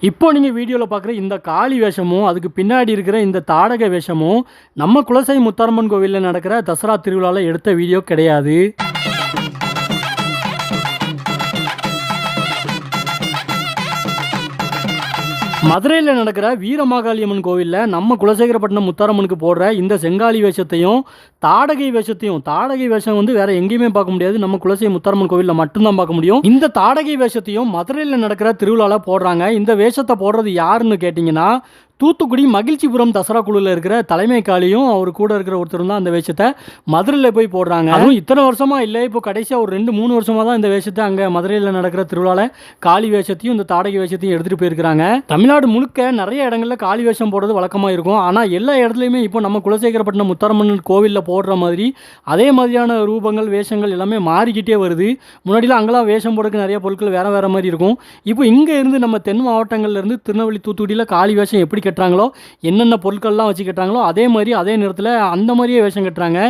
இப்போ நீங்கள் வீடியோவில் பார்க்குற இந்த காளி வேஷமும் அதுக்கு பின்னாடி இருக்கிற இந்த தாடக வேஷமும் நம்ம குலசை முத்தாரம்மன் கோவிலில் நடக்கிற தசரா திருவிழாவில் எடுத்த வீடியோ கிடையாது. மதுரையில் நடக்கிற வீரமாகாளியம்மன் கோவிலில் நம்ம குலசேகரப்பட்டினம் முத்தாரம்மனுக்கு போடுற இந்த செங்காளி வேஷத்தையும் தாடகை வேஷம் வந்து வேற எங்கேயுமே பார்க்க முடியாது. நம்ம குலசை முத்தாரம்மன் கோவிலில் மட்டும்தான் பார்க்க முடியும். இந்த தாடகை வேஷத்தையும் மதுரையில் நடக்கிற திருவிழாவில் போடுறாங்க. இந்த வேஷத்தை போடுறது யாருன்னு கேட்டிங்கன்னா தூத்துக்குடி மகிழ்ச்சிபுரம் தசரா குழுவில் இருக்கிற தலைமை காளியும் அவர் கூட இருக்கிற ஒருத்தர் தான் அந்த வேஷத்தை மதுரையில் போய் போடுறாங்க. அதுவும் இத்தனை வருஷமா இல்லை, இப்போ கடைசியாக ஒரு 2-3 வருஷமாக தான் இந்த வேஷத்தை அங்கே மதுரையில் நடக்கிற திருவிழாவில் காளி வேஷத்தையும் இந்த தாடகை வேஷத்தையும் எடுத்துகிட்டு போயிருக்கிறாங்க. தமிழ்நாடு முழுக்க நிறைய இடங்களில் காளி வேஷம் போடுறது வழக்கமாக இருக்கும். ஆனால் எல்லா இடத்துலையுமே இப்போ நம்ம குலசேகரப்பட்டினம் முத்தாரம்மன் கோவிலில் போடுற மாதிரி அதே மாதிரியான ரூபங்கள் வேஷங்கள் எல்லாமே மாறிக்கிட்டே வருது. முன்னாடிலாம் அங்கெல்லாம் வேஷம் போடுறதுக்கு நிறைய பொருட்கள் வேறு மாதிரி இருக்கும். இப்போ இங்கே இருந்து நம்ம தென் மாவட்டங்கள்லேருந்து திருநெல்வேலி தூத்துக்குடியில் காளி வேஷம் எப்படி கட்டுறாங்களோ, என்னென்ன பொருட்கள்லாம் வச்சு கட்டுறாங்களோ அதே மாதிரி அதே நேரத்தில் அந்த மாதிரியே வேஷம் கட்டுறாங்க.